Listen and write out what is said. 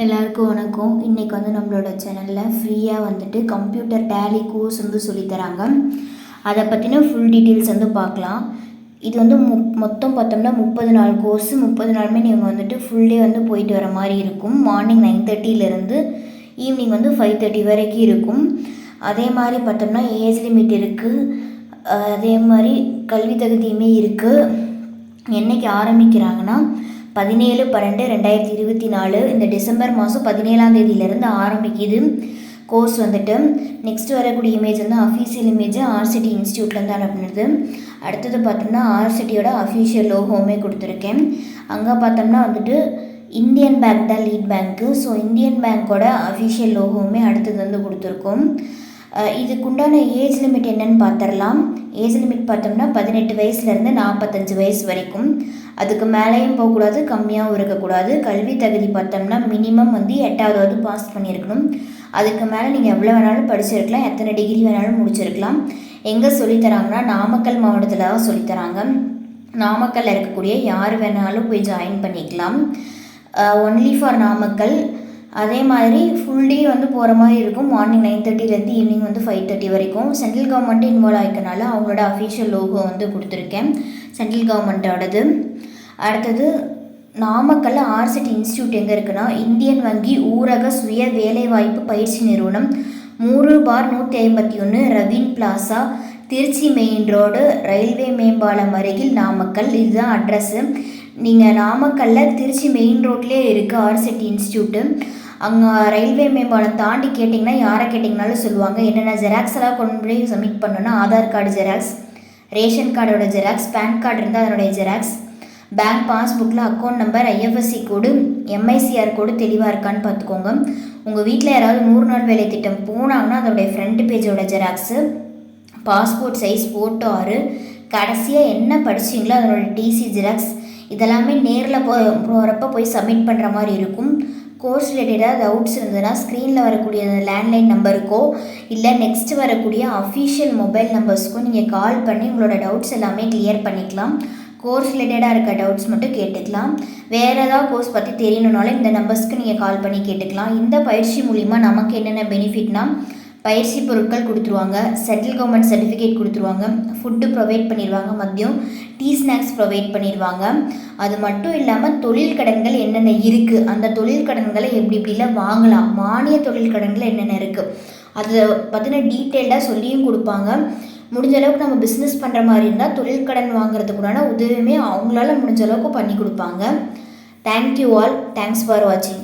எல்லாருக்கும் வணக்கம். இன்றைக்கி நம்மளோட சேனலில் ஃப்ரீயாக கம்ப்யூட்டர் டேலி கோர்ஸ் சொல்லித்தராங்க. அதை பற்றின ஃபுல் டீட்டெயில்ஸ் பார்க்கலாம். இது மொத்தம் பார்த்தோம்னா 30 நாள் கோர்ஸு. 30 நாளுமே நீங்கள் ஃபுல் டே போயிட்டு வர மாதிரி இருக்கும். மார்னிங் 9:30 ஈவினிங் 5:30 வரைக்கும் இருக்கும். அதே மாதிரி பார்த்தோம்னா ஏஜ் லிமிட் இருக்குது. அதே மாதிரி கல்வி தகுதியுமே இருக்குது. என்றைக்கு ஆரம்பிக்கிறாங்கன்னா 17/12/2024 இந்த டிசம்பர் மாதம் 17ஆம் தேதியிலேருந்து ஆரம்பிக்குது கோர்ஸ். நெக்ஸ்ட் வரக்கூடிய இமேஜ் அஃபீஷியல் இமேஜ் ஆர்சிட்டி இன்ஸ்டியூட்லேருந்து அனுப்புனது. அடுத்தது பார்த்தோம்னா ஆர்சிட்டியோட அஃபீஷியல் லோகோவுமே கொடுத்துருக்கேன். அங்கே பார்த்தோம்னா இந்தியன் பேங்க் தான் லீட் பேங்க்கு. ஸோ இந்தியன் பேங்க்கோட அஃபீஷியல் லோகோவுமே அடுத்தது கொடுத்துருக்கோம். இதுக்குண்டான ஏஜ் லிமிட் என்னென்னு பார்த்துடலாம். ஏஜ் லிமிட் பார்த்தோம்னா 18 வயசுலேருந்து 45 வயசு வரைக்கும். அதுக்கு மேலேயும் போகக்கூடாது, கம்மியாகவும் இருக்கக்கூடாது. கல்வி தகுதி பார்த்தோம்னா மினிமம் 8வது பாஸ் பண்ணியிருக்கணும். அதுக்கு மேலே நீங்கள் எவ்வளோ வேணாலும் படிச்சிருக்கலாம், எத்தனை டிகிரி வேணாலும் முடிச்சிருக்கலாம். எங்கே சொல்லித்தராங்கன்னா நாமக்கல் மாவட்டத்தில் தான் சொல்லித்தராங்க. நாமக்கல்லில் இருக்கக்கூடிய யார் வேணாலும் போய் ஜாயின் பண்ணிக்கலாம். Only for Namakkal. அதே மாதிரி ஃபுல் டே போகிற மாதிரி இருக்கும். மார்னிங் 9:30 ஈவினிங் 5:30 வரைக்கும். சென்ட்ரல் கவர்மெண்ட்டு இன்வால்வ் ஆகிக்கனால அவங்களோட அஃபீஷியல் லோகோ கொடுத்துருக்கேன், சென்ட்ரல் கவர்மெண்ட்டோடது. அடுத்தது நாமக்கல்ல ஆர்சிட்டி இன்ஸ்டியூட் எங்கே இருக்குன்னா இந்தியன் வங்கி ஊரக சுய வேலைவாய்ப்பு பயிற்சி நிறுவனம் 3/151 Raveen plaza, Trichy main road, railway மேம்பாலம் அருகில், நாமக்கல். இதுதான் அட்ரஸ்ஸு. நீங்கள் நாமக்கல்லில் திருச்சி மெயின் ரோட்லேயே இருக்குது ஆர்சிட்டி இன்ஸ்டியூட்டு. அங்கே ரயில்வே மேம்பாலம் தாண்டி கேட்டிங்கன்னா யாரை கேட்டிங்கனாலும் சொல்லுவாங்க. என்னென்ன ஜெராக்ஸ் எல்லாம் கொண்டு போய் சப்மிட் பண்ணணும்னா ஆதார் கார்டு ஜெராக்ஸ், ரேஷன் கார்டோட ஜெராக்ஸ், பேன் கார்டு இருந்தால் அதனுடைய ஜெராக்ஸ், பேங்க் பாஸ்புக்கில் account number, IFSC code, MICR code தெளிவாக இருக்கான்னு பார்த்துக்கோங்க. உங்கள் வீட்டில் யாராவது 100 நாள் வேலை திட்டம் போனாங்கன்னா அதோடைய ஃப்ரண்ட் பேஜோட ஜெராக்ஸு, பாஸ்போர்ட் சைஸ் ஃபோட்டோ 6, கடைசியாக என்ன படிச்சிங்களோ அதனோட டிசி ஜெராக்ஸ், இதெல்லாமே நேரில் போகிறப்ப போய் சப்மிட் பண்ணுற மாதிரி இருக்கும். கோர்ஸ் ரிலேட்டடாக டவுட்ஸ் இருந்ததுன்னா ஸ்க்ரீனில் வரக்கூடிய லேண்ட்லைன் நம்பருக்கோ இல்லை நெக்ஸ்ட் வரக்கூடிய அஃபீஷியல் மொபைல் நம்பர்ஸ்க்கோ நீங்கள் கால் பண்ணி உங்களோட டவுட்ஸ் எல்லாமே கிளியர் பண்ணிக்கலாம். கோர்ஸ் ரிலேட்டடாக இருக்க டவுட்ஸ் மட்டும் கேட்டுக்கலாம். வேறு ஏதாவது கோர்ஸ் பற்றி தெரியணுனாலும் இந்த நம்பர்ஸ்க்கு நீங்கள் கால் பண்ணி கேட்டுக்கலாம். இந்த பயிற்சி மூலிமா நமக்கு என்னென்ன பெனிஃபிட்னால் பயிற்சி பொருட்கள் கொடுத்துருவாங்க, சென்ட்ரல் கவர்மெண்ட் சர்டிஃபிகேட் கொடுத்துருவாங்க, ஃபுட்டு ப்ரொவைட் பண்ணிடுவாங்க, மதியம் டீ ஸ்நாக்ஸ் ப்ரொவைட் பண்ணிடுவாங்க. அது மட்டும் இல்லாமல் தொழில் கடன்கள் என்னென்ன இருக்குது, அந்த தொழில் கடன்களை எப்படிலாம் வாங்கலாம், மானிய தொழில் கடன்கள் என்னென்ன இருக்குது அதை பற்றின டீட்டெயில்டாக சொல்லியும் கொடுப்பாங்க. முடிஞ்ச அளவுக்கு நம்ம பிஸ்னஸ் பண்ணுற மாதிரி இருந்தால் தொழில் கடன் வாங்குறதுக்குண்டான உதவியுமே அவங்களால முடிஞ்ச அளவுக்கு பண்ணி கொடுப்பாங்க. Thank you all. தேங்க்ஸ் ஃபார் வாட்சிங்.